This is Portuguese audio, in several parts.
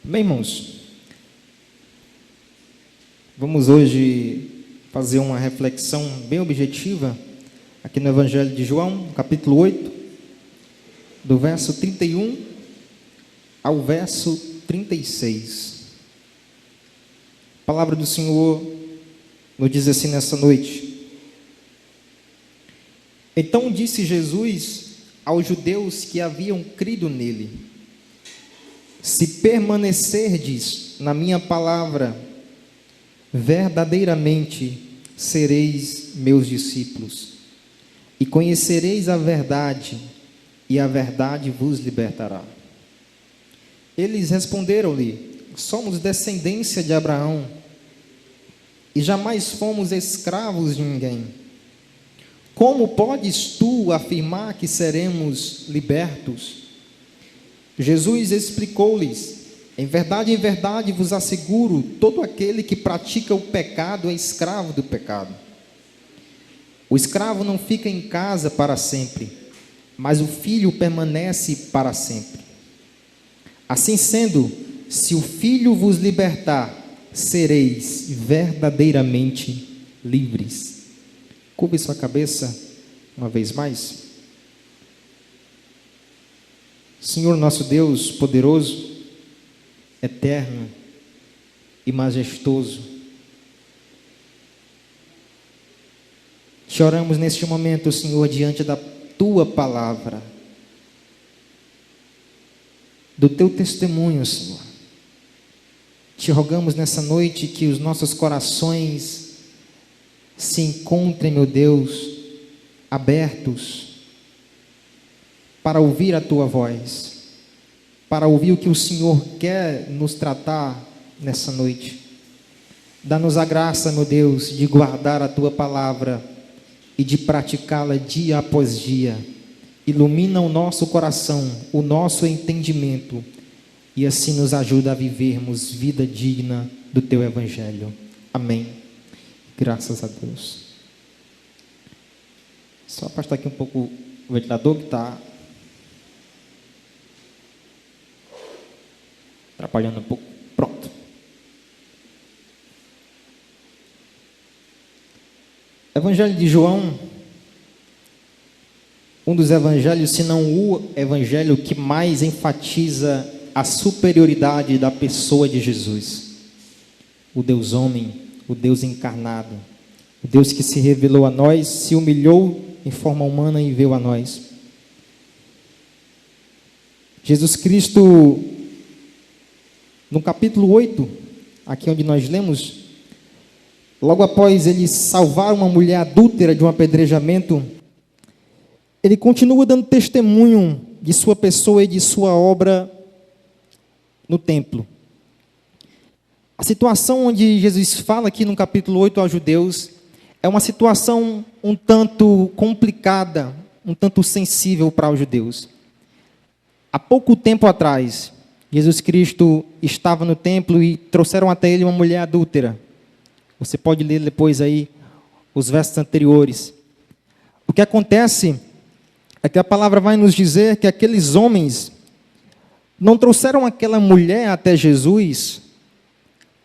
Bem, irmãos, vamos hoje fazer uma reflexão bem objetiva aqui no Evangelho de João, capítulo 8, do verso 31 ao verso 36. A palavra do Senhor nos diz assim nessa noite: Então disse Jesus aos judeus que haviam crido nele: Se permanecerdes na minha palavra, verdadeiramente sereis meus discípulos, e conhecereis a verdade, e a verdade vos libertará. Eles responderam-lhe: Somos descendência de Abraão, e jamais fomos escravos de ninguém. Como podes tu afirmar que seremos libertos? Jesus explicou-lhes: em verdade vos asseguro, todo aquele que pratica o pecado é escravo do pecado. O escravo não fica em casa para sempre, mas o filho permanece para sempre. Assim sendo, se o filho vos libertar, sereis verdadeiramente livres. Curve sua cabeça uma vez mais. Senhor nosso Deus poderoso, eterno e majestoso, choramos neste momento, Senhor, diante da Tua palavra, do Teu testemunho, Senhor. Te rogamos nessa noite que os nossos corações se encontrem, meu Deus, abertos para ouvir a Tua voz, para ouvir o que o Senhor quer nos tratar nessa noite. Dá-nos a graça, meu Deus, de guardar a Tua palavra e de praticá-la dia após dia. Ilumina o nosso coração, o nosso entendimento, e assim nos ajuda a vivermos vida digna do Teu Evangelho. Amém. Graças a Deus. Só afastar aqui um pouco o ventilador que está atrapalhando um pouco. Pronto. Evangelho de João, um dos evangelhos, se não o evangelho que mais enfatiza a superioridade da pessoa de Jesus. O Deus homem, o Deus encarnado, o Deus que se revelou a nós, se humilhou em forma humana e veio a nós. Jesus Cristo, no capítulo 8, aqui onde nós lemos, logo após ele salvar uma mulher adúltera de um apedrejamento, ele continua dando testemunho de sua pessoa e de sua obra no templo. A situação onde Jesus fala aqui no capítulo 8 aos judeus é uma situação um tanto complicada, um tanto sensível para os judeus. Há pouco tempo atrás, Jesus Cristo estava no templo e trouxeram até ele uma mulher adúltera. Você pode ler depois aí os versos anteriores. O que acontece é que a palavra vai nos dizer que aqueles homens não trouxeram aquela mulher até Jesus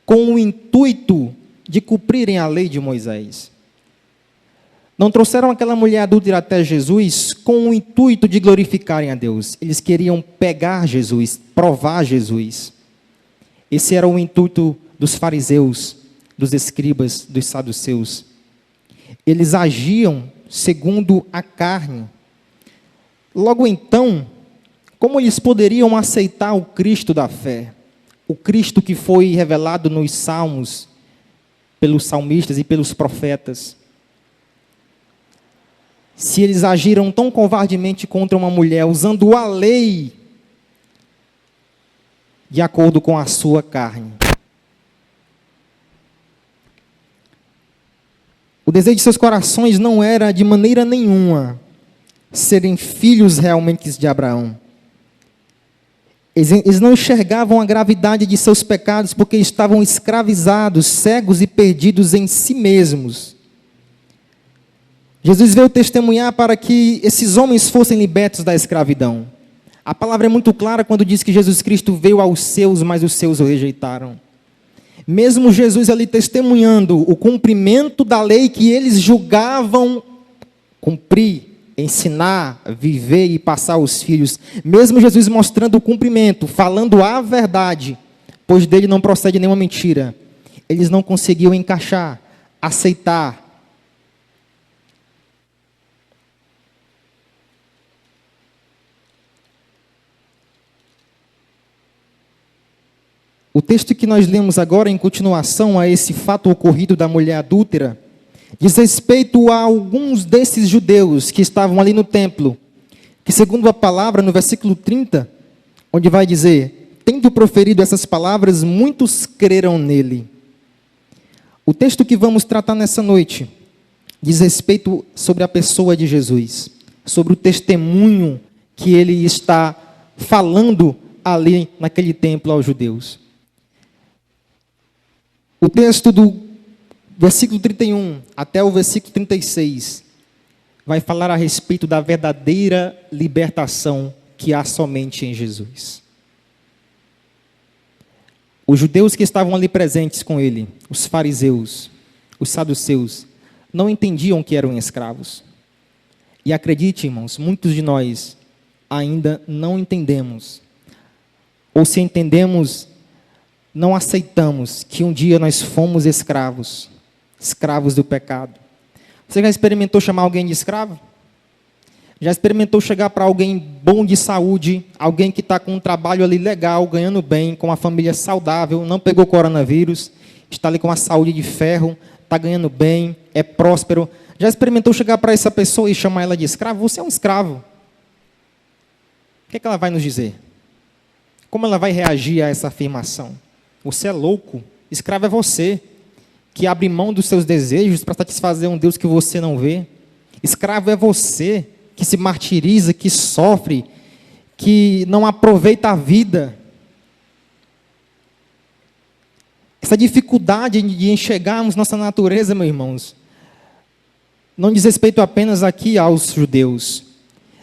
com o intuito de cumprirem a lei de Moisés. Não trouxeram aquela mulher adúltera até Jesus com o intuito de glorificarem a Deus. Eles queriam pegar Jesus, provar Jesus. Esse era o intuito dos fariseus, dos escribas, dos saduceus. Eles agiam segundo a carne. Logo então, como eles poderiam aceitar o Cristo da fé? O Cristo que foi revelado nos Salmos, pelos salmistas e pelos profetas. Se eles agiram tão covardemente contra uma mulher, usando a lei de acordo com a sua carne. O desejo de seus corações não era, de maneira nenhuma, serem filhos realmente de Abraão. Eles não enxergavam a gravidade de seus pecados porque estavam escravizados, cegos e perdidos em si mesmos. Jesus veio testemunhar para que esses homens fossem libertos da escravidão. A palavra é muito clara quando diz que Jesus Cristo veio aos seus, mas os seus o rejeitaram. Mesmo Jesus ali testemunhando o cumprimento da lei que eles julgavam cumprir, ensinar, viver e passar aos filhos, mesmo Jesus mostrando o cumprimento, falando a verdade, pois dele não procede nenhuma mentira, eles não conseguiam encaixar, aceitar. O texto que nós lemos agora, em continuação a esse fato ocorrido da mulher adúltera, diz respeito a alguns desses judeus que estavam ali no templo, que segundo a palavra, no versículo 30, onde vai dizer, tendo proferido essas palavras, muitos creram nele. O texto que vamos tratar nessa noite, diz respeito sobre a pessoa de Jesus, sobre o testemunho que ele está falando ali naquele templo aos judeus. O texto do versículo 31 até o versículo 36 vai falar a respeito da verdadeira libertação que há somente em Jesus. Os judeus que estavam ali presentes com ele, os fariseus, os saduceus, não entendiam que eram escravos. E acredite, irmãos, muitos de nós ainda não entendemos. Ou se entendemos, não aceitamos que um dia nós fomos escravos, escravos do pecado. Você já experimentou chamar alguém de escravo? Já experimentou chegar para alguém bom de saúde, alguém que está com um trabalho ali legal, ganhando bem, com uma família saudável, não pegou coronavírus, está ali com a saúde de ferro, está ganhando bem, é próspero. Já experimentou chegar para essa pessoa e chamar ela de escravo? Você é um escravo. O que é que ela vai nos dizer? Como ela vai reagir a essa afirmação? Você é louco. Escravo é você, que abre mão dos seus desejos para satisfazer um Deus que você não vê. Escravo é você, que se martiriza, que sofre, que não aproveita a vida. Essa dificuldade de enxergarmos nossa natureza, meus irmãos, não diz respeito apenas aqui aos judeus,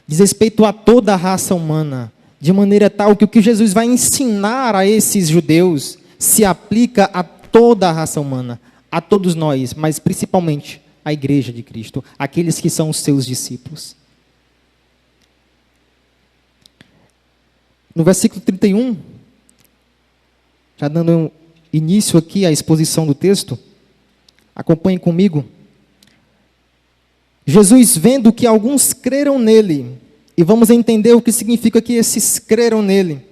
diz respeito a toda a raça humana, de maneira tal que o que Jesus vai ensinar a esses judeus se aplica a toda a raça humana, a todos nós, mas principalmente à igreja de Cristo, aqueles que são os seus discípulos. No versículo 31, já dando início aqui à exposição do texto, acompanhem comigo. Jesus, vendo que alguns creram nele, e vamos entender o que significa que esses creram nele.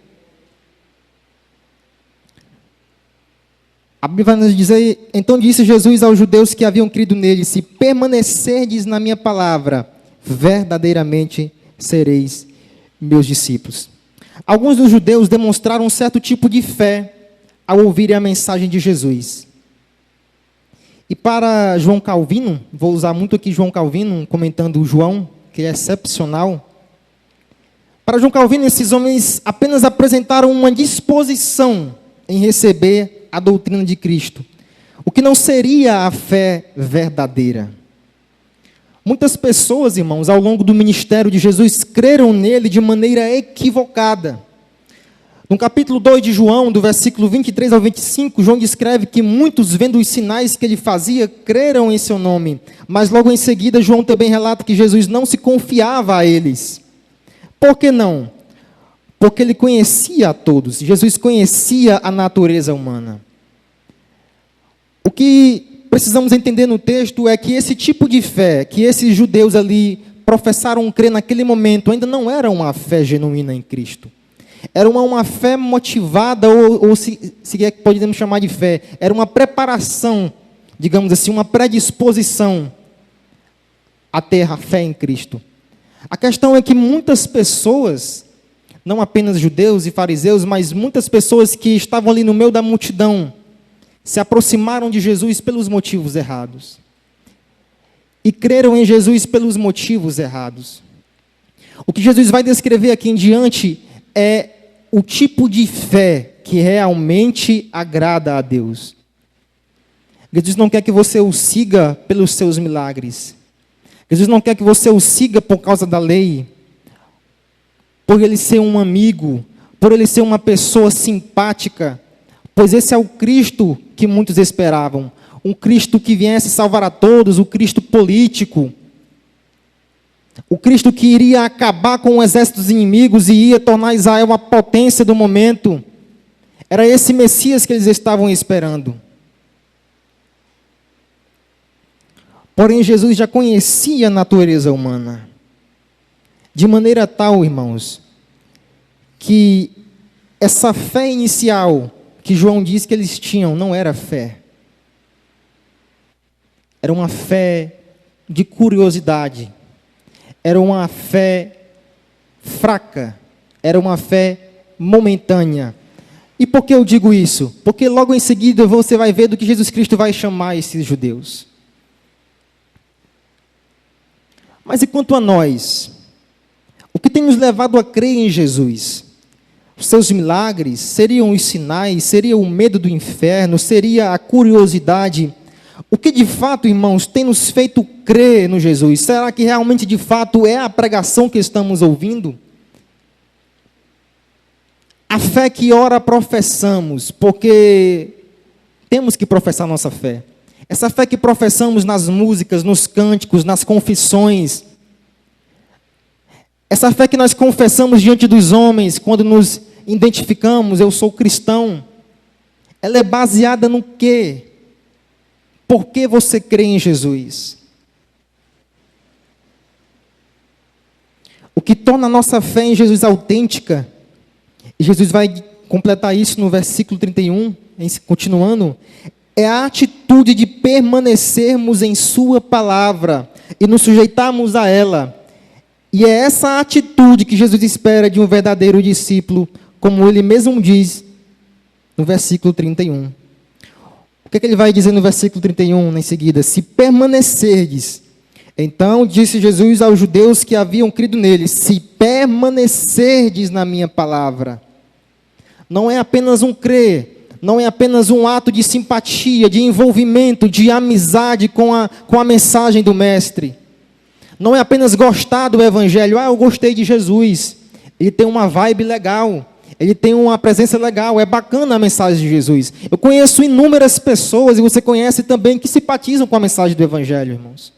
A Bíblia vai nos dizer, então disse Jesus aos judeus que haviam crido nele, se permanecerdes na minha palavra, verdadeiramente sereis meus discípulos. Alguns dos judeus demonstraram um certo tipo de fé ao ouvirem a mensagem de Jesus. E para João Calvino, vou usar muito aqui João Calvino, comentando o João, que é excepcional. Para João Calvino, esses homens apenas apresentaram uma disposição em receber a doutrina de Cristo, o que não seria a fé verdadeira. Muitas pessoas, irmãos, ao longo do ministério de Jesus, creram nele de maneira equivocada. No capítulo 2 de João, do versículo 23 ao 25, João descreve que muitos, vendo os sinais que ele fazia, creram em seu nome. Mas logo em seguida, João também relata que Jesus não se confiava a eles. Por que não? Porque ele conhecia a todos. Jesus conhecia a natureza humana. O que precisamos entender no texto é que esse tipo de fé, que esses judeus ali professaram crer naquele momento, ainda não era uma fé genuína em Cristo. Era uma fé motivada, ou se podemos chamar de fé, era uma preparação, digamos assim, uma predisposição a ter a fé em Cristo. A questão é que muitas pessoas, não apenas judeus e fariseus, mas muitas pessoas que estavam ali no meio da multidão, se aproximaram de Jesus pelos motivos errados. E creram em Jesus pelos motivos errados. O que Jesus vai descrever aqui em diante é o tipo de fé que realmente agrada a Deus. Jesus não quer que você o siga pelos seus milagres. Jesus não quer que você o siga por causa da lei. por ele ser um amigo, por ele ser uma pessoa simpática, pois esse é o Cristo que muitos esperavam, um Cristo que viesse salvar a todos, o Cristo político, o Cristo que iria acabar com os exércitos inimigos e ia tornar Israel a potência do momento. Era esse Messias que eles estavam esperando. Porém, Jesus já conhecia a natureza humana, de maneira tal, irmãos, que essa fé inicial que João diz que eles tinham não era fé. Era uma fé de curiosidade. Era uma fé fraca. Era uma fé momentânea. E por que eu digo isso? Porque logo em seguida você vai ver do que Jesus Cristo vai chamar esses judeus. Mas e quanto a nós? O que tem nos levado a crer em Jesus? Os seus milagres seriam os sinais, seria o medo do inferno, seria a curiosidade. O que de fato, irmãos, tem nos feito crer no Jesus? Será que realmente de fato é a pregação que estamos ouvindo? A fé que ora professamos, porque temos que professar nossa fé. Essa fé que professamos nas músicas, nos cânticos, nas confissões. Essa fé que nós confessamos diante dos homens, quando nos identificamos, eu sou cristão. Ela é baseada no quê? Por que você crê em Jesus? O que torna a nossa fé em Jesus autêntica, e Jesus vai completar isso no versículo 31, continuando, é a atitude de permanecermos em sua palavra e nos sujeitarmos a ela. E é essa atitude que Jesus espera de um verdadeiro discípulo, como ele mesmo diz no versículo 31. O que ele vai dizer no versículo 31 em seguida? Se permanecerdes. Então disse Jesus aos judeus que haviam crido nele, se permanecerdes na minha palavra. Não é apenas um crer, não é apenas um ato de simpatia, de envolvimento, de amizade com a mensagem do Mestre. Não é apenas gostar do Evangelho. Eu gostei de Jesus. Ele tem uma vibe legal. Ele tem uma presença legal. É bacana a mensagem de Jesus. Eu conheço inúmeras pessoas, e você conhece também, que simpatizam com a mensagem do Evangelho, irmãos.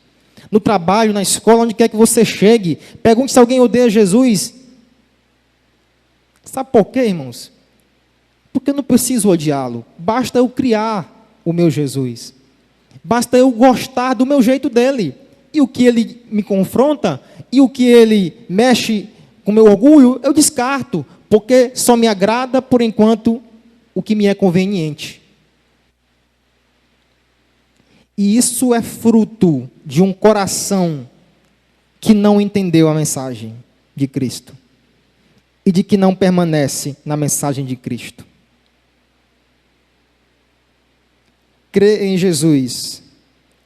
No trabalho, na escola, onde quer que você chegue, pergunte se alguém odeia Jesus. Sabe por quê, irmãos? Porque eu não preciso odiá-lo. Basta eu criar o meu Jesus. Basta eu gostar do meu jeito dele. E o que ele me confronta, e o que ele mexe com o meu orgulho, eu descarto, porque só me agrada, por enquanto, o que me é conveniente. E isso é fruto de um coração que não entendeu a mensagem de Cristo, e de que não permanece na mensagem de Cristo. Crer em Jesus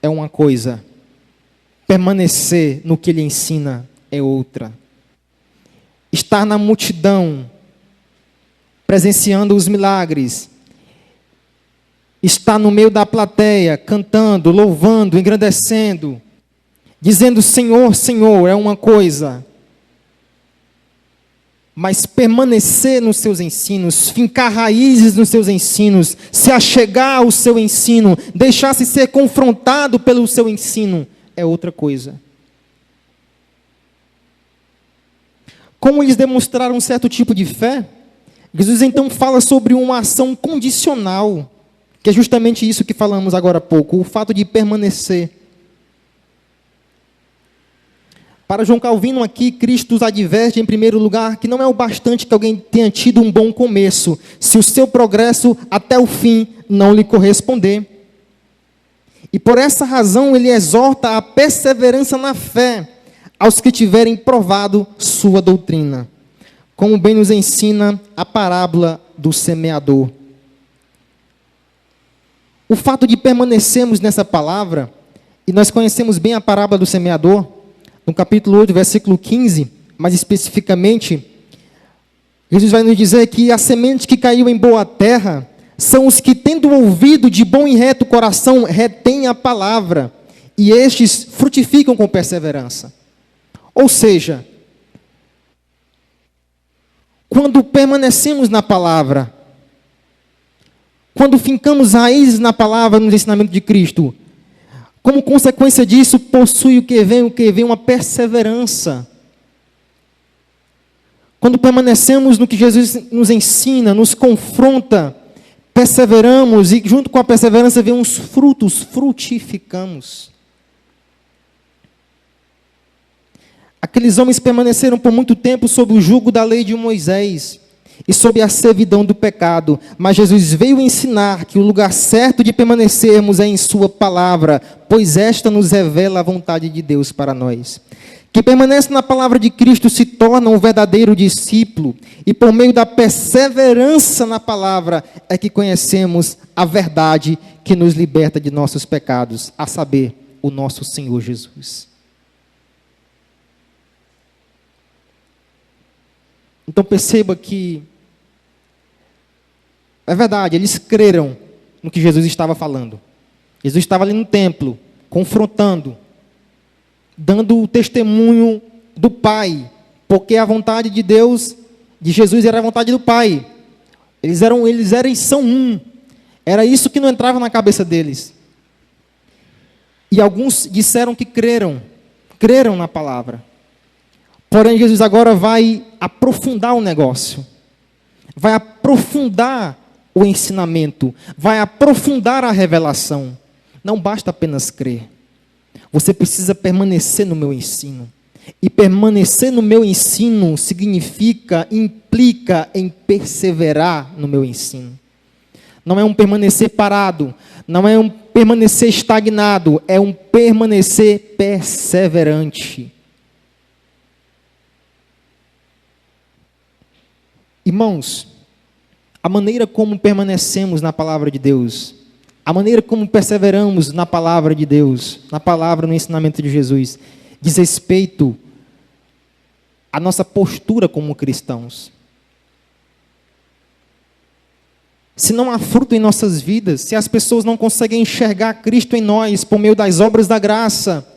é uma coisa, permanecer no que ele ensina é outra. Estar na multidão, presenciando os milagres, estar no meio da plateia, cantando, louvando, engrandecendo, dizendo Senhor, Senhor, é uma coisa. Mas permanecer nos seus ensinos, fincar raízes nos seus ensinos, se achegar ao seu ensino, deixar-se ser confrontado pelo seu ensino, é outra coisa. Como eles demonstraram um certo tipo de fé, Jesus então fala sobre uma ação condicional, que é justamente isso que falamos agora há pouco, o fato de permanecer. Para João Calvino aqui, Cristo os adverte em primeiro lugar que não é o bastante que alguém tenha tido um bom começo, se o seu progresso até o fim não lhe corresponder. E por essa razão ele exorta a perseverança na fé aos que tiverem provado sua doutrina, como bem nos ensina a parábola do semeador. O fato de permanecermos nessa palavra, e nós conhecemos bem a parábola do semeador, no capítulo 8, versículo 15, mais especificamente, Jesus vai nos dizer que a semente que caiu em boa terra são os que, tendo ouvido de bom e reto coração, retêm a palavra, e estes frutificam com perseverança. Ou seja, Quando permanecemos na palavra, quando fincamos raízes na palavra, no ensinamento de Cristo, como consequência disso, possui o que vem? Uma perseverança. Quando permanecemos no que Jesus nos ensina, nos confronta, perseveramos e junto com a perseverança vem uns frutos, frutificamos. Aqueles homens permaneceram por muito tempo sob o jugo da lei de Moisés e sob a servidão do pecado, mas Jesus veio ensinar que o lugar certo de permanecermos é em sua palavra, pois esta nos revela a vontade de Deus para nós. Quem permanece na palavra de Cristo se torna um verdadeiro discípulo, e por meio da perseverança na palavra é que conhecemos a verdade que nos liberta de nossos pecados, a saber, o nosso Senhor Jesus. Então perceba que é verdade, eles creram no que Jesus estava falando. Jesus estava ali no templo, confrontando, dando o testemunho do Pai, porque a vontade de Deus, de Jesus, era a vontade do Pai. Eles eram e são um. Era isso que não entrava na cabeça deles. E alguns disseram que creram na palavra. Porém, Jesus agora vai aprofundar o negócio, vai aprofundar o ensinamento, vai aprofundar a revelação. Não basta apenas crer. Você precisa permanecer no meu ensino. E permanecer no meu ensino implica em perseverar no meu ensino. Não é um permanecer parado, não é um permanecer estagnado, é um permanecer perseverante. Irmãos, a maneira como permanecemos na palavra de Deus, a maneira como perseveramos na palavra de Deus, na palavra, no ensinamento de Jesus, diz respeito à nossa postura como cristãos. Se não há fruto em nossas vidas, se as pessoas não conseguem enxergar Cristo em nós por meio das obras da graça,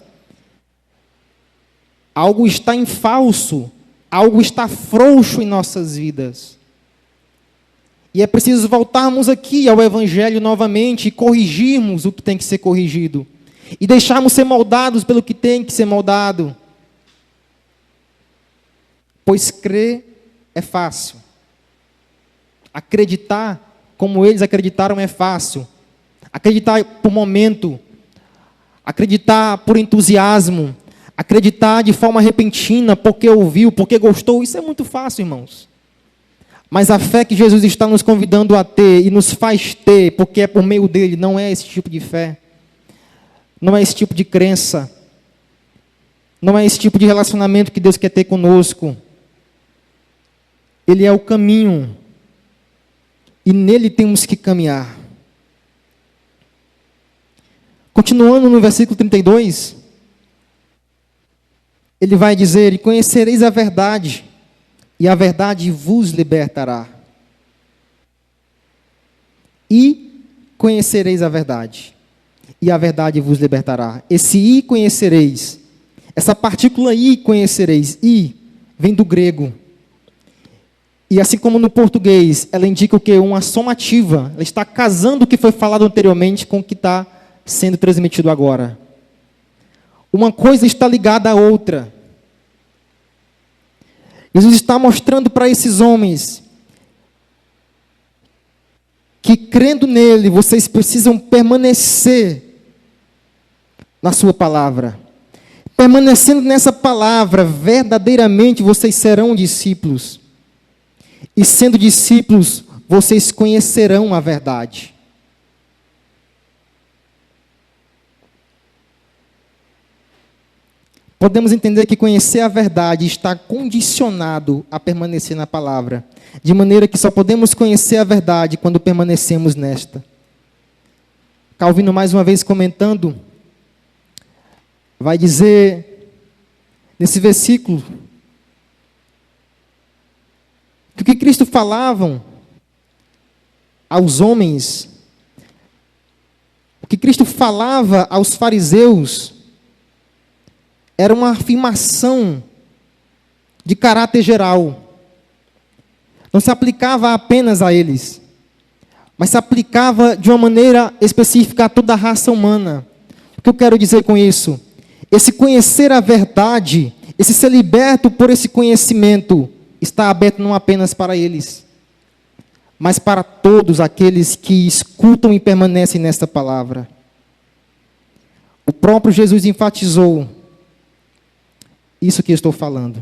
algo está em falso, algo está frouxo em nossas vidas. E é preciso voltarmos aqui ao Evangelho novamente e corrigirmos o que tem que ser corrigido. E deixarmos ser moldados pelo que tem que ser moldado. Pois crer é fácil. Acreditar como eles acreditaram é fácil. Acreditar por momento. Acreditar por entusiasmo. Acreditar de forma repentina, porque ouviu, porque gostou. Isso é muito fácil, irmãos. Mas a fé que Jesus está nos convidando a ter e nos faz ter, porque é por meio dele, não é esse tipo de fé. Não é esse tipo de crença. Não é esse tipo de relacionamento que Deus quer ter conosco. Ele é o caminho. E nele temos que caminhar. Continuando no versículo 32, ele vai dizer: e conhecereis a verdade, e a verdade vos libertará. E conhecereis a verdade, e a verdade vos libertará. Esse e conhecereis, essa partícula i conhecereis, i vem do grego. E assim como no português, ela indica o quê? Uma somativa. Ela está casando o que foi falado anteriormente com o que está sendo transmitido agora. Uma coisa está ligada à outra. Jesus está mostrando para esses homens que, crendo nele, vocês precisam permanecer na sua palavra. Permanecendo nessa palavra, verdadeiramente vocês serão discípulos. E sendo discípulos, vocês conhecerão a verdade. Podemos entender que conhecer a verdade está condicionado a permanecer na palavra, de maneira que só podemos conhecer a verdade quando permanecemos nesta. Calvino, mais uma vez comentando, vai dizer, nesse versículo, que o que Cristo falava aos homens, o que Cristo falava aos fariseus, era uma afirmação de caráter geral. não se aplicava apenas a eles, mas se aplicava de uma maneira específica a toda a raça humana. O que eu quero dizer com isso? Esse conhecer a verdade, esse ser liberto por esse conhecimento, está aberto não apenas para eles, mas para todos aqueles que escutam e permanecem nesta palavra. O próprio Jesus enfatizou isso que eu estou falando.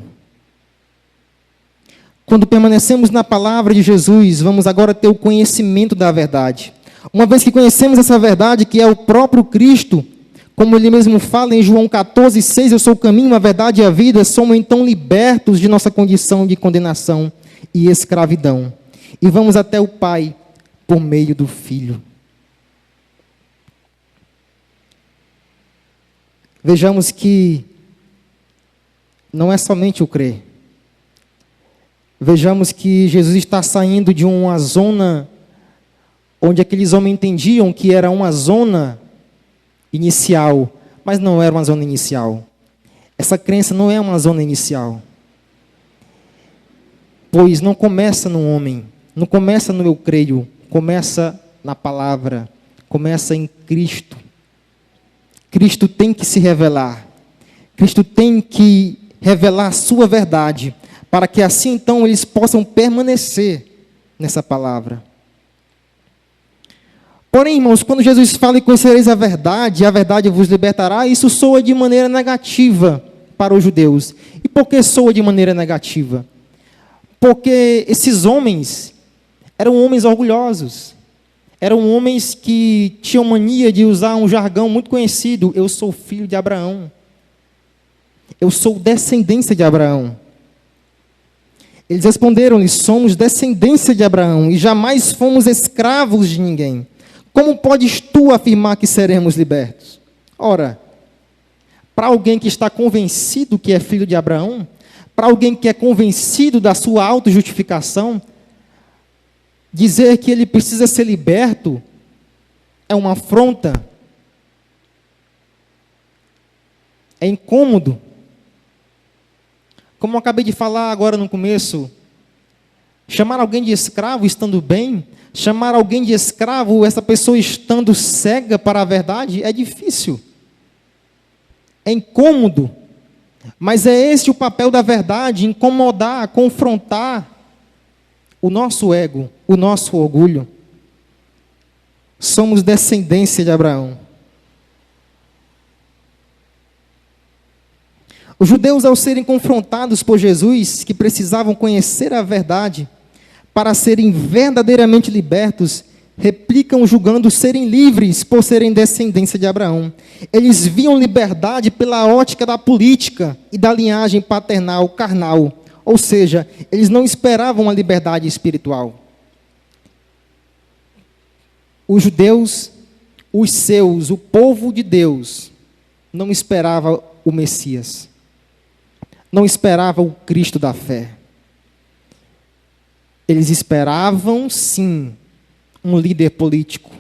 Quando permanecemos na palavra de Jesus, vamos agora ter o conhecimento da verdade. Uma vez que conhecemos essa verdade, que é o próprio Cristo, como ele mesmo fala em João 14:6, eu sou o caminho, a verdade e a vida, somos então libertos de nossa condição de condenação e escravidão. E vamos até o Pai por meio do Filho. Vejamos que não é somente o crer. Vejamos que Jesus está saindo de uma zona onde aqueles homens entendiam que era uma zona inicial, mas não era uma zona inicial. Essa crença não é uma zona inicial. Pois não começa no homem, não começa no eu creio, começa na palavra, começa em Cristo. Cristo tem que se revelar. Cristo tem que revelar a sua verdade, para que assim então eles possam permanecer nessa palavra. Porém, irmãos, quando Jesus fala e conhecereis a verdade vos libertará, isso soa de maneira negativa para os judeus. E por que soa de maneira negativa? Porque esses homens eram homens orgulhosos. Eram homens que tinham mania de usar um jargão muito conhecido. Eu sou filho de Abraão. Eu sou descendência de Abraão. Eles responderam-lhe, somos descendência de Abraão e jamais fomos escravos de ninguém. Como podes tu afirmar que seremos libertos? Ora, para alguém que está convencido que é filho de Abraão, para alguém que é convencido da sua autojustificação, dizer que ele precisa ser liberto é uma afronta, é incômodo. Como eu acabei de falar agora no começo, chamar alguém de escravo estando bem, chamar alguém de escravo, essa pessoa estando cega para a verdade, é difícil. É incômodo. Mas é esse o papel da verdade, incomodar, confrontar o nosso ego, o nosso orgulho. Somos descendência de Abraão. Os judeus, ao serem confrontados por Jesus, que precisavam conhecer a verdade para serem verdadeiramente libertos, replicam julgando serem livres por serem descendência de Abraão. Eles viam liberdade pela ótica da política e da linhagem paternal, carnal. Ou seja, eles não esperavam a liberdade espiritual. Os judeus, os seus, o povo de Deus, não esperava o Messias. Não esperava o Cristo da fé. Eles esperavam, sim, um líder político,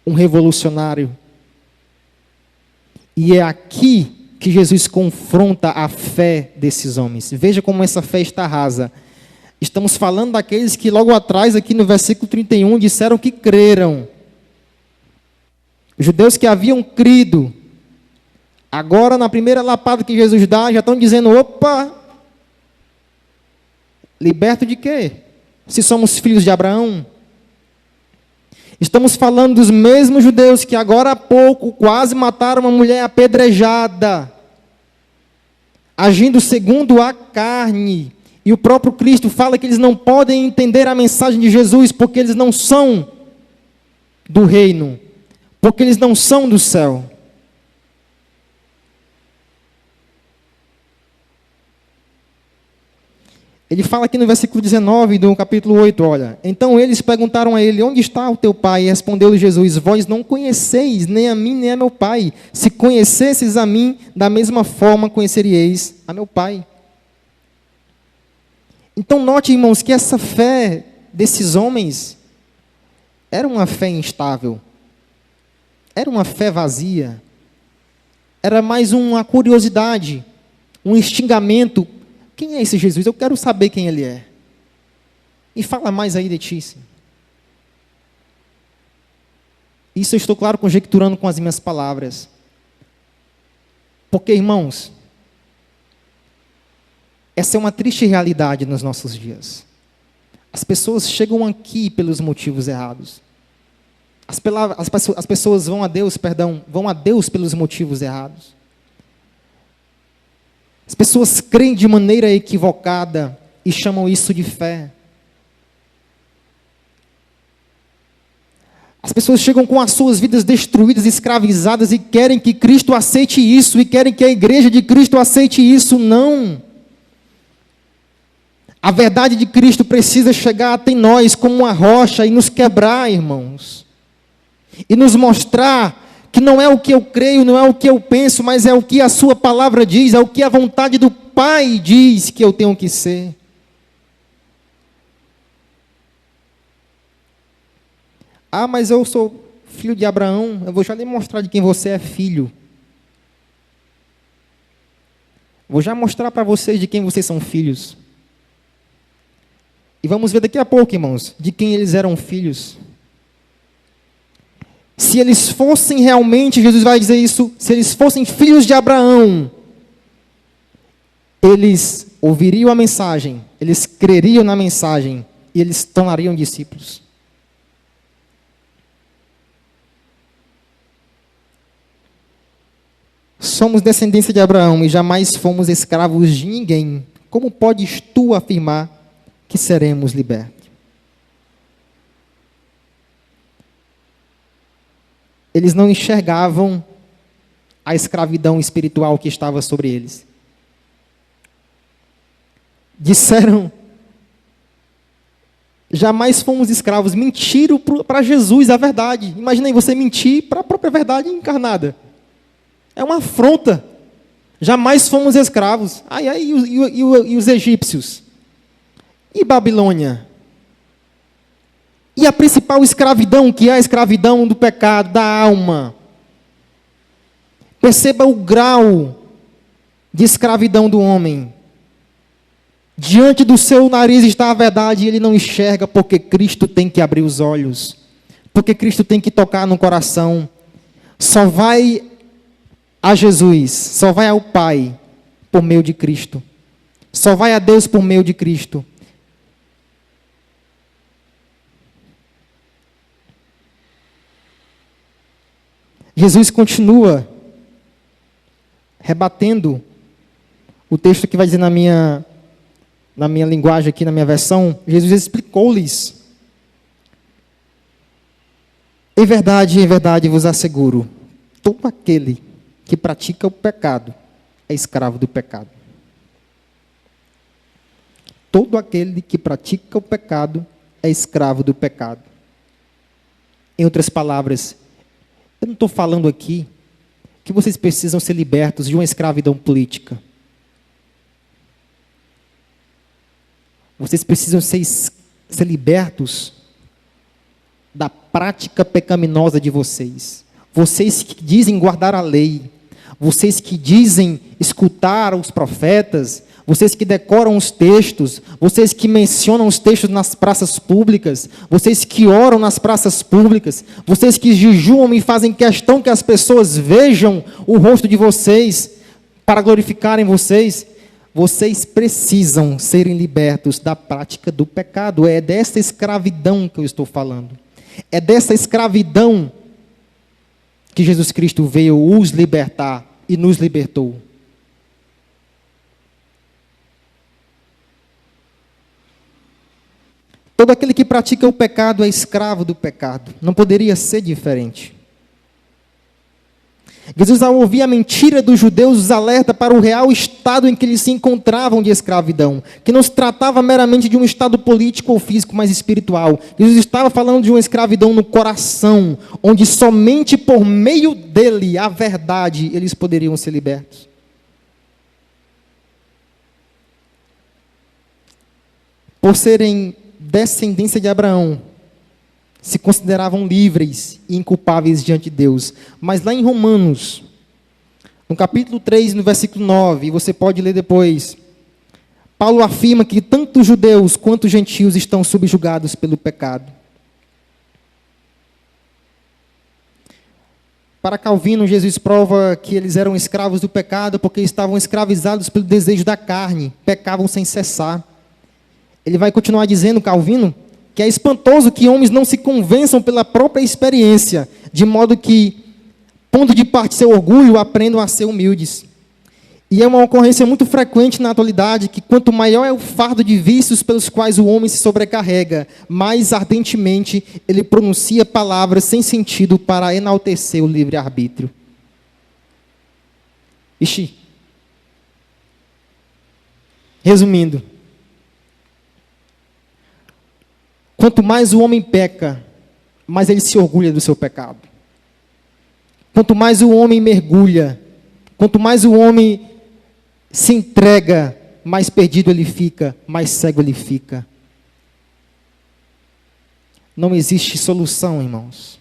um revolucionário. E é aqui que Jesus confronta a fé desses homens. Veja como essa fé está rasa. Estamos falando daqueles que logo atrás, aqui no versículo 31, disseram que creram. Os judeus que haviam crido, agora na primeira lapada que Jesus dá, já estão dizendo, opa, liberto de quê? Se somos filhos de Abraão. Estamos falando dos mesmos judeus que agora há pouco quase mataram uma mulher apedrejada, agindo segundo a carne. E o próprio Cristo fala que eles não podem entender a mensagem de Jesus porque eles não são do reino, porque eles não são do céu. Ele fala aqui no versículo 19 do capítulo 8, olha. Então eles perguntaram a ele, onde está o teu pai? E respondeu-lhe Jesus, vós não conheceis nem a mim nem a meu pai. Se conhecesseis a mim, da mesma forma conheceríeis a meu pai. Então note, irmãos, que essa fé desses homens era uma fé instável. Era uma fé vazia. Era mais uma curiosidade, um instingamento. Quem é esse Jesus? Eu quero saber quem ele é. E fala mais aí, Letícia. Isso eu estou, claro, conjecturando com as minhas palavras. Porque, irmãos, essa é uma triste realidade nos nossos dias. As pessoas chegam aqui pelos motivos errados. As pessoas vão a Deus pelos motivos errados. As pessoas creem de maneira equivocada e chamam isso de fé. As pessoas chegam com as suas vidas destruídas, escravizadas e querem que Cristo aceite isso, e querem que a igreja de Cristo aceite isso. Não. A verdade de Cristo precisa chegar até nós como uma rocha e nos quebrar, irmãos. E nos mostrar que não é o que eu creio, não é o que eu penso, mas é o que a sua palavra diz, é o que a vontade do Pai diz que eu tenho que ser. Ah, mas eu sou filho de Abraão. Eu vou já lhe mostrar de quem você é filho. Vou já mostrar para vocês de quem vocês são filhos. E vamos ver daqui a pouco, irmãos, de quem eles eram filhos. Se eles fossem realmente, Jesus vai dizer isso, se eles fossem filhos de Abraão, eles ouviriam a mensagem, eles creriam na mensagem, e eles se tornariam discípulos. Somos descendência de Abraão e jamais fomos escravos de ninguém. Como podes tu afirmar que seremos libertos? Eles não enxergavam a escravidão espiritual que estava sobre eles. Disseram, jamais fomos escravos. Mentiram para Jesus a verdade. Imagina aí você mentir para a própria verdade encarnada. É uma afronta. Jamais fomos escravos. E os egípcios? E Babilônia? E a principal escravidão, que é a escravidão do pecado, da alma. Perceba o grau de escravidão do homem. Diante do seu nariz está a verdade e ele não enxerga, porque Cristo tem que abrir os olhos. Porque Cristo tem que tocar no coração. Só vai a Jesus, só vai ao Pai por meio de Cristo. Só vai a Deus por meio de Cristo. Jesus continua rebatendo o texto que vai dizer na minha linguagem aqui, na minha versão. Jesus explicou-lhes: em verdade vos asseguro, todo aquele que pratica o pecado é escravo do pecado. Todo aquele que pratica o pecado é escravo do pecado. Em outras palavras, eu não estou falando aqui que vocês precisam ser libertos de uma escravidão política. Vocês precisam ser libertos da prática pecaminosa de vocês. Vocês que dizem guardar a lei, vocês que dizem escutar os profetas, vocês que decoram os textos, vocês que mencionam os textos nas praças públicas, vocês que oram nas praças públicas, vocês que jejuam e fazem questão que as pessoas vejam o rosto de vocês para glorificarem vocês, vocês precisam serem libertos da prática do pecado. É dessa escravidão que eu estou falando. É dessa escravidão que Jesus Cristo veio os libertar e nos libertou. Todo aquele que pratica o pecado é escravo do pecado. Não poderia ser diferente. Jesus, ao ouvir a mentira dos judeus, os alerta para o real estado em que eles se encontravam de escravidão, que não se tratava meramente de um estado político ou físico, mas espiritual. Jesus estava falando de uma escravidão no coração, onde somente por meio dele, a verdade, eles poderiam ser libertos. Por serem descendência de Abraão, se consideravam livres e inculpáveis diante de Deus. Mas lá em Romanos, no capítulo 3, no versículo 9, você pode ler depois, Paulo afirma que tanto tanto judeus quanto gentios estão subjugados pelo pecado. Para Calvino, Jesus prova que eles eram escravos do pecado porque estavam escravizados pelo desejo da carne, pecavam sem cessar. Ele vai continuar dizendo, Calvino, que é espantoso que homens não se convençam pela própria experiência, de modo que, pondo de parte seu orgulho, aprendam a ser humildes. E é uma ocorrência muito frequente na atualidade que quanto maior é o fardo de vícios pelos quais o homem se sobrecarrega, mais ardentemente ele pronuncia palavras sem sentido para enaltecer o livre-arbítrio. Ixi. Resumindo, quanto mais o homem peca, mais ele se orgulha do seu pecado. Quanto mais o homem mergulha, quanto mais o homem se entrega, mais perdido ele fica, mais cego ele fica. Não existe solução, irmãos.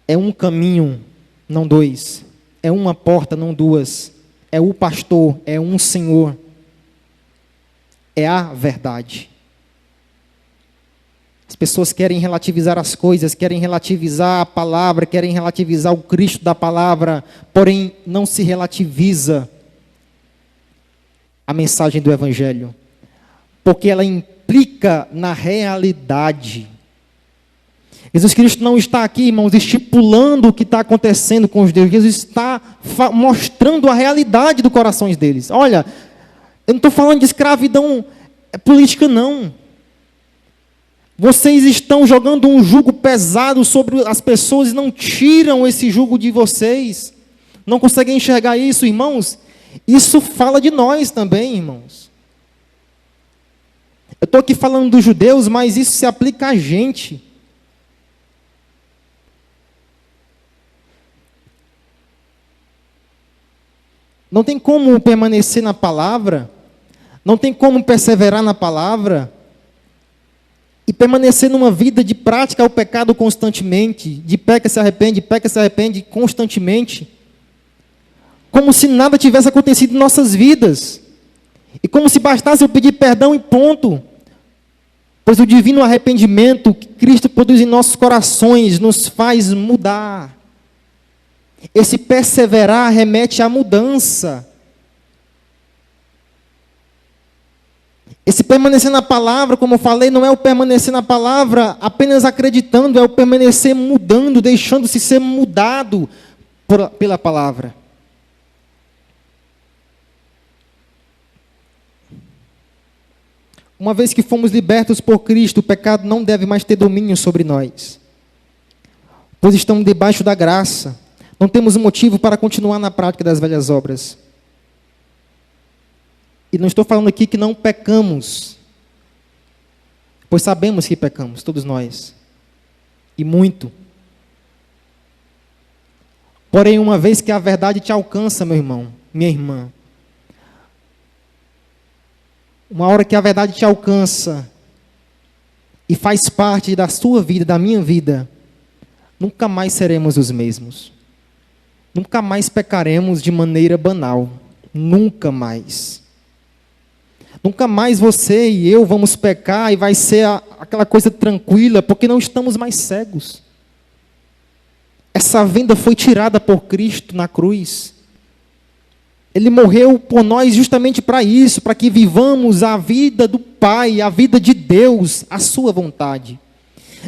É um caminho, não dois. É uma porta, não duas. É o pastor, é um Senhor. É a verdade. As pessoas querem relativizar as coisas, querem relativizar a palavra, querem relativizar o Cristo da palavra, porém não se relativiza a mensagem do Evangelho, porque ela implica na realidade. Jesus Cristo não está aqui, irmãos, estipulando o que está acontecendo com os judeus. Jesus está mostrando a realidade dos corações deles. Olha, eu não estou falando de escravidão política, não. Vocês estão jogando um jugo pesado sobre as pessoas e não tiram esse jugo de vocês. Não conseguem enxergar isso, irmãos? Isso fala de nós também, irmãos. Eu estou aqui falando dos judeus, mas isso se aplica a gente. Não tem como permanecer na palavra, não tem como perseverar na palavra e permanecer numa vida de prática ao pecado constantemente, de peca se arrepende constantemente, como se nada tivesse acontecido em nossas vidas, e como se bastasse eu pedir perdão e ponto, pois o divino arrependimento que Cristo produz em nossos corações nos faz mudar. Esse perseverar remete à mudança. Esse permanecer na palavra, como eu falei, não é o permanecer na palavra apenas acreditando, é o permanecer mudando, deixando-se ser mudado pela palavra. Uma vez que fomos libertos por Cristo, o pecado não deve mais ter domínio sobre nós, pois estamos debaixo da graça. Não temos motivo para continuar na prática das velhas obras. E não estou falando aqui que não pecamos, pois sabemos que pecamos, todos nós, e muito. Porém, uma vez que a verdade te alcança, meu irmão, minha irmã, uma hora que a verdade te alcança e faz parte da sua vida, da minha vida, nunca mais seremos os mesmos. Nunca mais pecaremos de maneira banal. Nunca mais. Nunca mais você e eu vamos pecar e vai ser aquela coisa tranquila, porque não estamos mais cegos. Essa venda foi tirada por Cristo na cruz. Ele morreu por nós justamente para isso, para que vivamos a vida do Pai, a vida de Deus, a sua vontade.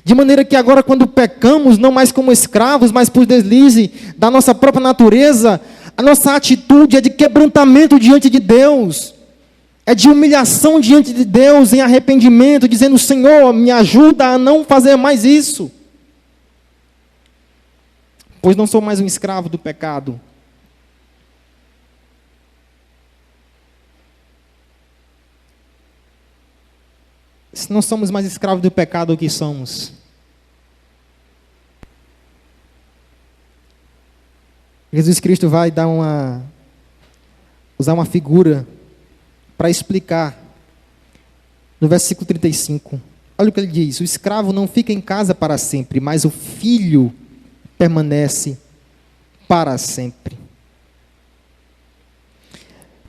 De maneira que agora, quando pecamos, não mais como escravos, mas por deslize da nossa própria natureza, a nossa atitude é de quebrantamento diante de Deus, é de humilhação diante de Deus, em arrependimento, dizendo: Senhor, me ajuda a não fazer mais isso, pois não sou mais um escravo do pecado. Se não somos mais escravos do pecado, o que somos? Jesus Cristo vai usar uma figura para explicar. No versículo 35, olha o que ele diz: o escravo não fica em casa para sempre, mas o filho permanece para sempre.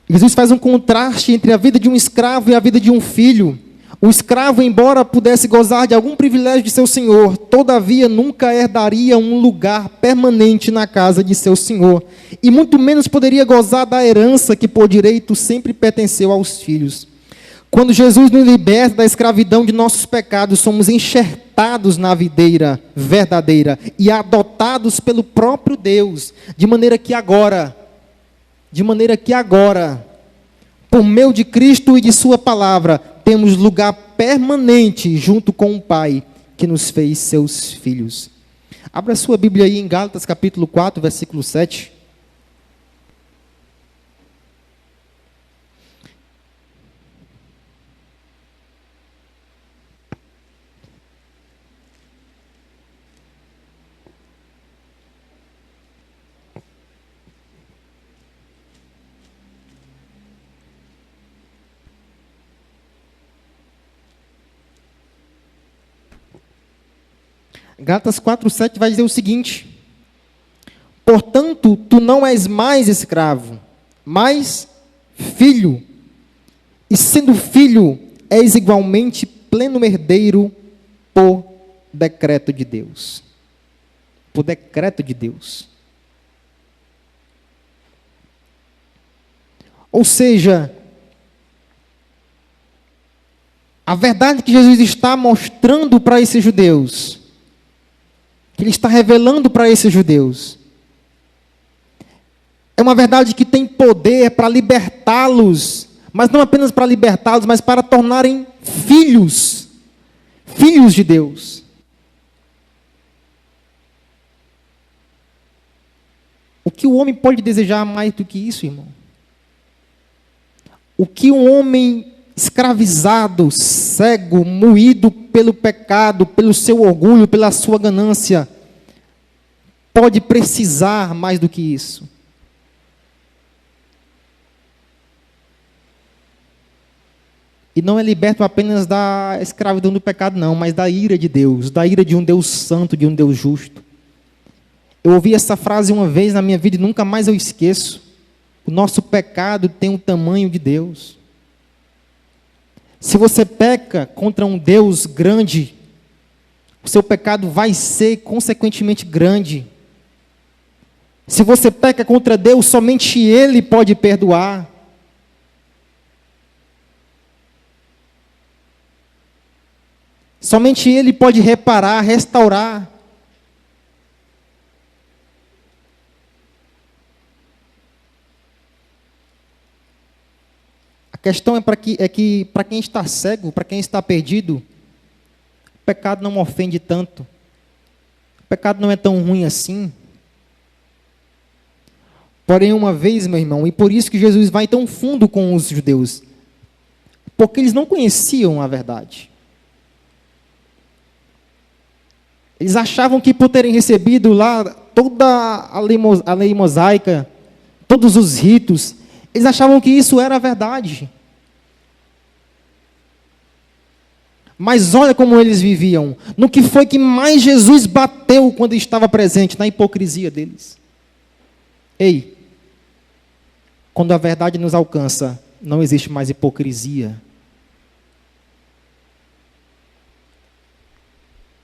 Jesus faz um contraste entre a vida de um escravo e a vida de um filho. O escravo, embora pudesse gozar de algum privilégio de seu senhor, todavia nunca herdaria um lugar permanente na casa de seu senhor, e muito menos poderia gozar da herança que por direito sempre pertenceu aos filhos. Quando Jesus nos liberta da escravidão de nossos pecados, somos enxertados na videira verdadeira e adotados pelo próprio Deus, de maneira que agora, por meio de Cristo e de sua palavra, temos lugar permanente junto com o Pai, que nos fez seus filhos. Abra sua Bíblia aí em Gálatas capítulo 4, versículo 7. Gálatas 4:7 vai dizer o seguinte: portanto, tu não és mais escravo, mas filho, e sendo filho, és igualmente pleno herdeiro por decreto de Deus. Por decreto de Deus. Ou seja, a verdade que Jesus está mostrando para esses judeus, que Ele está revelando para esses judeus, é uma verdade que tem poder para libertá-los, mas não apenas para libertá-los, mas para tornarem filhos de Deus. O que o homem pode desejar mais do que isso, irmão? O que um homem escravizado, cego, moído pelo pecado, pelo seu orgulho, pela sua ganância, pode precisar mais do que isso? E não é liberto apenas da escravidão do pecado, não, mas da ira de Deus, da ira de um Deus santo, de um Deus justo. Eu ouvi essa frase uma vez na minha vida e nunca mais eu esqueço. O nosso pecado tem o tamanho de Deus. Se você peca contra um Deus grande, o seu pecado vai ser consequentemente grande. Se você peca contra Deus, somente Ele pode perdoar. Somente Ele pode reparar, restaurar. A questão é que para quem está cego, para quem está perdido, o pecado não ofende tanto. O pecado não é tão ruim assim. Porém, uma vez, meu irmão, e por isso que Jesus vai tão fundo com os judeus, porque eles não conheciam a verdade. Eles achavam que por terem recebido lá toda a lei mosaica, todos os ritos, eles achavam que isso era a verdade. Mas olha como eles viviam. No que foi que mais Jesus bateu quando estava presente? Na hipocrisia deles. Ei, quando a verdade nos alcança, não existe mais hipocrisia.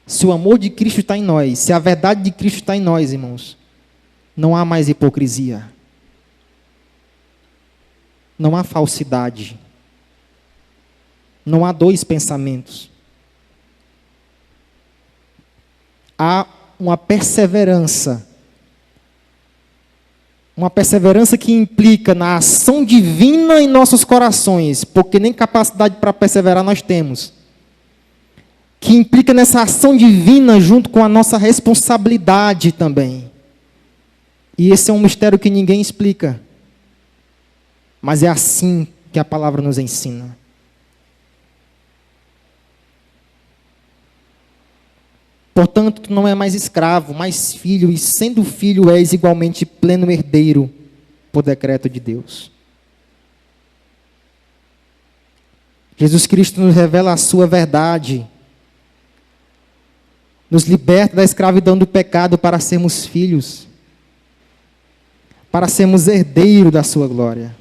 Se o amor de Cristo está em nós, se a verdade de Cristo está em nós, irmãos, não há mais hipocrisia. Não há falsidade. Não há dois pensamentos. Há uma perseverança. Uma perseverança que implica na ação divina em nossos corações, porque nem capacidade para perseverar nós temos. Que implica nessa ação divina junto com a nossa responsabilidade também. E esse é um mistério que ninguém explica. Mas é assim que a palavra nos ensina. Portanto, tu não é mais escravo, mas filho, e sendo filho és igualmente pleno herdeiro por decreto de Deus. Jesus Cristo nos revela a sua verdade, nos liberta da escravidão do pecado para sermos filhos, para sermos herdeiros da sua glória.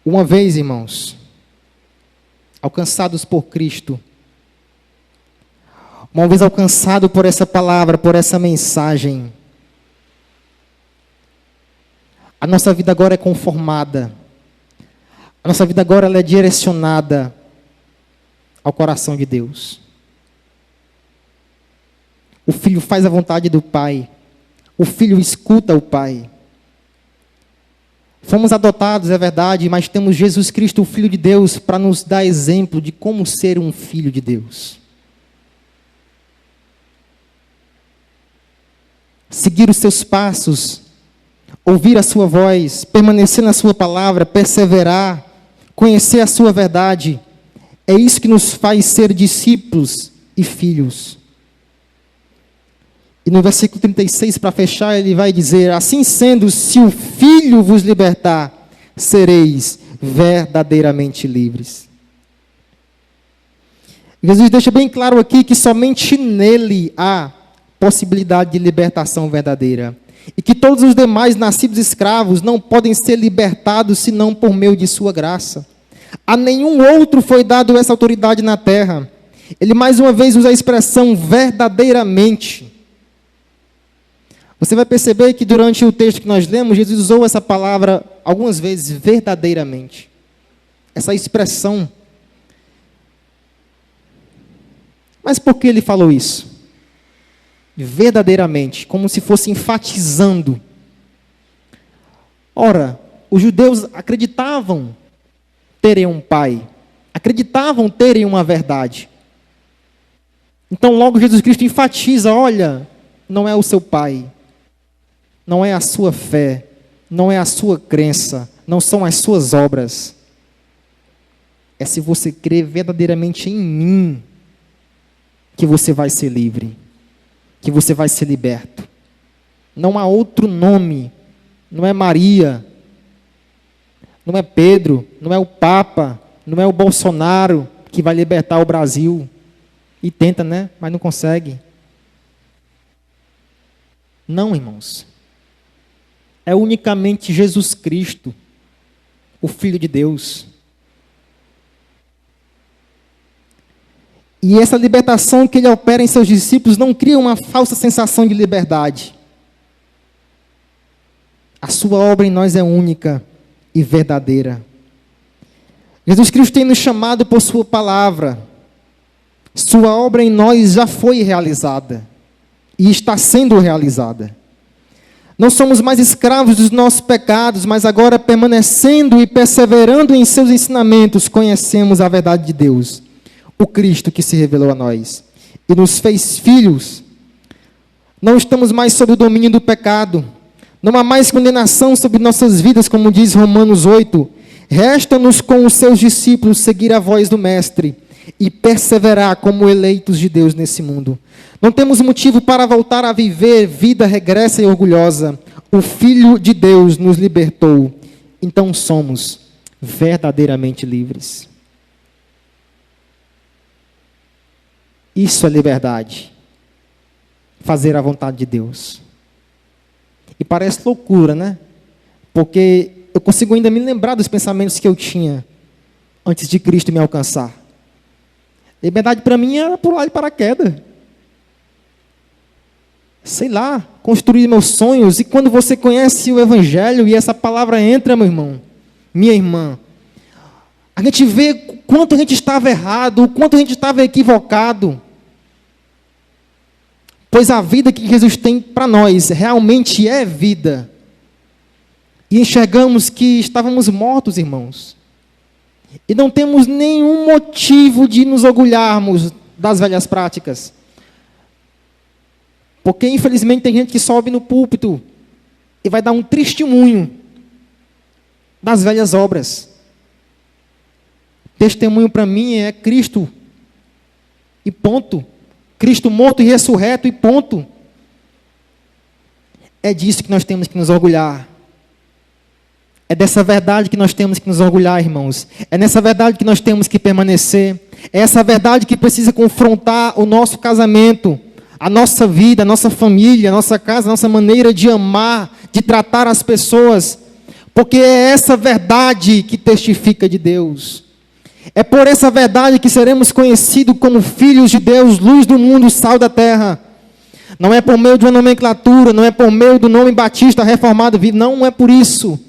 Uma vez, irmãos, alcançados por Cristo, uma vez alcançado por essa palavra, por essa mensagem, a nossa vida agora é conformada. A nossa vida agora ela é direcionada ao coração de Deus. O filho faz a vontade do Pai. O filho escuta o Pai. Fomos adotados, é verdade, mas temos Jesus Cristo, o Filho de Deus, para nos dar exemplo de como ser um filho de Deus. Seguir os seus passos, ouvir a sua voz, permanecer na sua palavra, perseverar, conhecer a sua verdade. É isso que nos faz ser discípulos e filhos. E no versículo 36, para fechar, ele vai dizer: assim sendo, se o Filho vos libertar, sereis verdadeiramente livres. Jesus deixa bem claro aqui que somente nele há possibilidade de libertação verdadeira. E que todos os demais nascidos escravos não podem ser libertados senão por meio de sua graça. A nenhum outro foi dado essa autoridade na terra. Ele mais uma vez usa a expressão verdadeiramente. Você vai perceber que durante o texto que nós lemos, Jesus usou essa palavra algumas vezes, verdadeiramente. Essa expressão. Mas por que ele falou isso? Verdadeiramente, como se fosse enfatizando. Ora, os judeus acreditavam terem um pai, acreditavam terem uma verdade. Então logo Jesus Cristo enfatiza: olha, não é o seu pai, não é a sua fé, não é a sua crença, não são as suas obras. É se você crer verdadeiramente em mim, que você vai ser livre, que você vai ser liberto. Não há outro nome, não é Maria, não é Pedro, não é o Papa, não é o Bolsonaro que vai libertar o Brasil. E tenta, né? Mas não consegue. Não, irmãos. É unicamente Jesus Cristo, o Filho de Deus. E essa libertação que ele opera em seus discípulos não cria uma falsa sensação de liberdade. A sua obra em nós é única e verdadeira. Jesus Cristo tem nos chamado por sua palavra. Sua obra em nós já foi realizada e está sendo realizada. Não somos mais escravos dos nossos pecados, mas agora, permanecendo e perseverando em seus ensinamentos, conhecemos a verdade de Deus, o Cristo que se revelou a nós e nos fez filhos. Não estamos mais sob o domínio do pecado. Não há mais condenação sobre nossas vidas, como diz Romanos 8. Resta-nos com os seus discípulos seguir a voz do Mestre e perseverar como eleitos de Deus nesse mundo. Não temos motivo para voltar a viver vida regressa e orgulhosa. O Filho de Deus nos libertou. Então somos verdadeiramente livres. Isso é liberdade. Fazer a vontade de Deus. E parece loucura, né? Porque eu consigo ainda me lembrar dos pensamentos que eu tinha antes de Cristo me alcançar. Liberdade para mim era pular de paraquedas. Sei lá, construir meus sonhos. E quando você conhece o Evangelho e essa palavra entra, meu irmão, minha irmã, a gente vê o quanto a gente estava errado, o quanto a gente estava equivocado. Pois a vida que Jesus tem para nós realmente é vida. E enxergamos que estávamos mortos, irmãos. E não temos nenhum motivo de nos orgulharmos das velhas práticas. Porque, infelizmente, tem gente que sobe no púlpito e vai dar um testemunho das velhas obras. Testemunho para mim é Cristo. E ponto. Cristo morto e ressurreto e ponto. É disso que nós temos que nos orgulhar. É dessa verdade que nós temos que nos orgulhar, irmãos. É nessa verdade que nós temos que permanecer. É essa verdade que precisa confrontar o nosso casamento, a nossa vida, a nossa família, a nossa casa, a nossa maneira de amar, de tratar as pessoas. Porque é essa verdade que testifica de Deus. É por essa verdade que seremos conhecidos como filhos de Deus, luz do mundo, sal da terra. Não é por meio de uma nomenclatura, não é por meio do nome Batista Reformado Vivo, não é por isso.